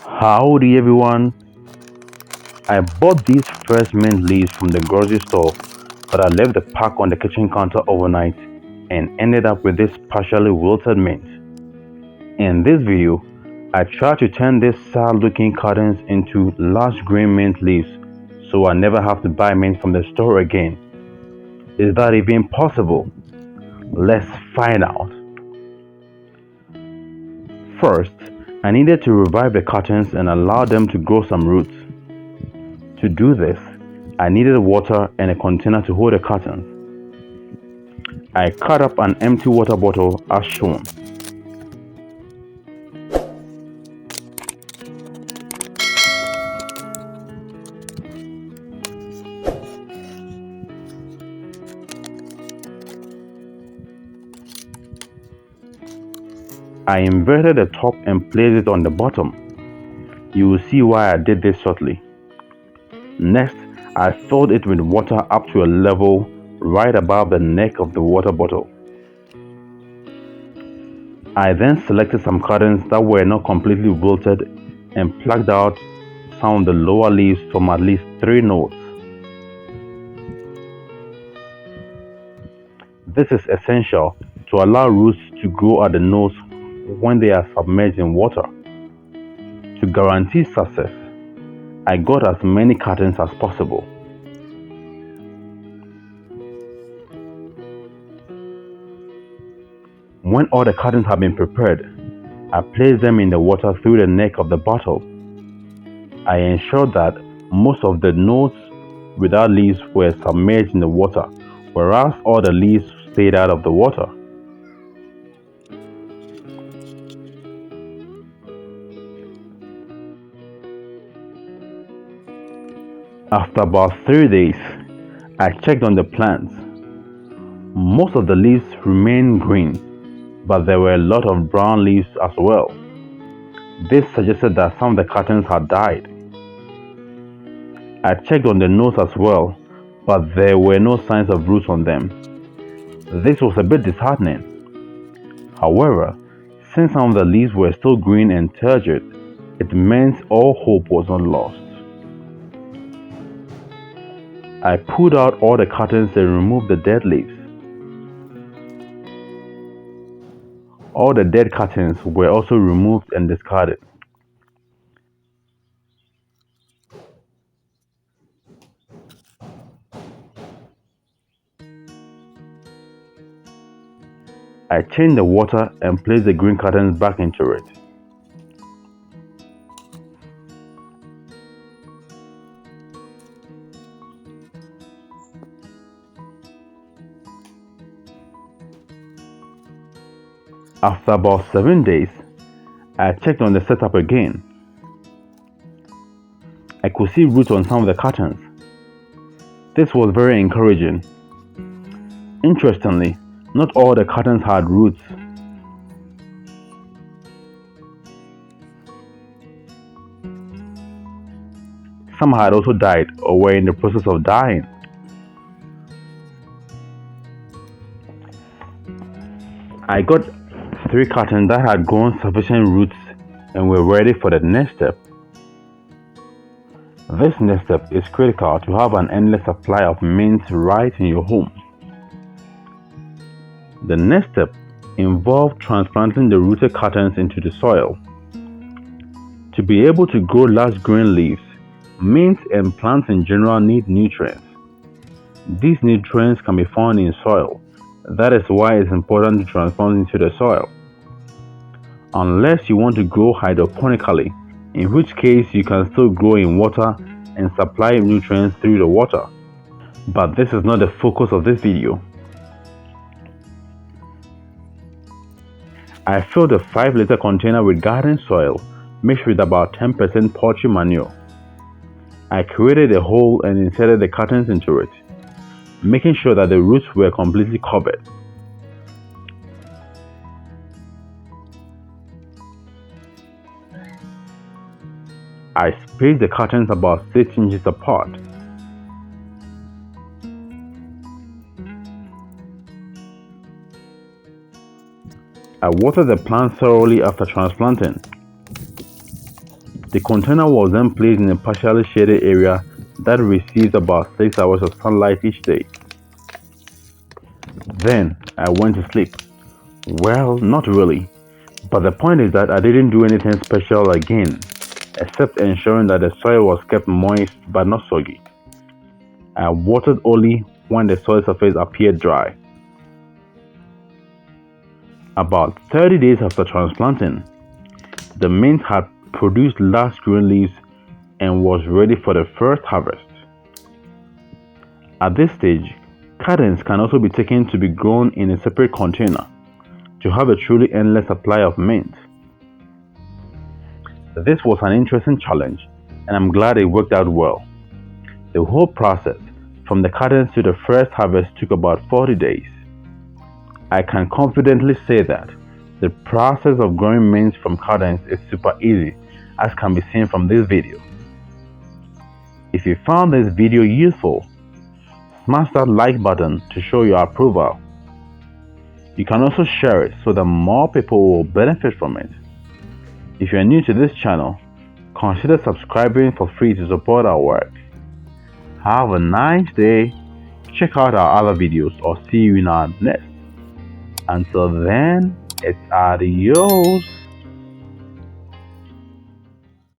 Howdy everyone! I bought these fresh mint leaves from the grocery store, but I left the pack on the kitchen counter overnight and ended up with this partially wilted mint. In this video, I tried to turn these sad looking cuttings into large green mint leaves so I never have to buy mint from the store again. Is that even possible? Let's find out. First, I needed to revive the cuttings and allow them to grow some roots. To do this, I needed water and a container to hold the cuttings. I cut up an empty water bottle as shown. I inverted the top and placed it on the bottom. You will see why I did this shortly. Next, I filled it with water up to a level right above the neck of the water bottle. I then selected some cuttings that were not completely wilted and plucked out some of the lower leaves from at least 3 nodes. This is essential to allow roots to grow at the nodes when they are submerged in water. To guarantee success, I got as many cuttings as possible. When all the cuttings have been prepared, I placed them in the water through the neck of the bottle. I ensured that most of the nodes without leaves were submerged in the water, whereas all the leaves stayed out of the water. After about 3 days, I checked on the plants. Most of the leaves remained green, but there were a lot of brown leaves as well. This suggested that some of the cuttings had died. I checked on the nodes as well, but there were no signs of roots on them. This was a bit disheartening. However, since some of the leaves were still green and turgid, it meant all hope was not lost. I pulled out all the cuttings and removed the dead leaves. All the dead cuttings were also removed and discarded. I changed the water and placed the green cuttings back into it. After about 7 days, I checked on the setup again. I could see roots on some of the cuttings. This was very encouraging. Interestingly, not all the cuttings had roots. Some had also died or were in the process of dying. I got 3 cuttings that had grown sufficient roots and were ready for the next step. This next step is critical to have an endless supply of mint right in your home. The next step involved transplanting the rooted cuttings into the soil. To be able to grow large green leaves, mint and plants in general need nutrients. These nutrients can be found in soil. That is why it's important to transplant into the soil. Unless you want to grow hydroponically, in which case you can still grow in water and supply nutrients through the water. But this is not the focus of this video. I filled a 5-liter container with garden soil mixed with about 10% poultry manure. I created a hole and inserted the cuttings into it, making sure that the roots were completely covered. I spaced the cuttings about 6 inches apart. I watered the plant thoroughly after transplanting. The container was then placed in a partially shaded area that receives about 6 hours of sunlight each day. Then I went to sleep. Well, not really, but the point is that I didn't do anything special again, except ensuring that the soil was kept moist but not soggy. I watered only when the soil surface appeared dry. About 30 days after transplanting, the mint had produced large green leaves and was ready for the first harvest. At this stage, cuttings can also be taken to be grown in a separate container to have a truly endless supply of mint. This was an interesting challenge, and I'm glad it worked out well. The whole process, from the cuttings to the first harvest, took about 40 days. I can confidently say that the process of growing mint from cuttings is super easy, as can be seen from this video. If you found this video useful, smash that like button to show your approval. You can also share it so that more people will benefit from it. If you are new to this channel, consider subscribing for free to support our work. Have a nice day. Check out our other videos or see you in our next. Until then, it's adios.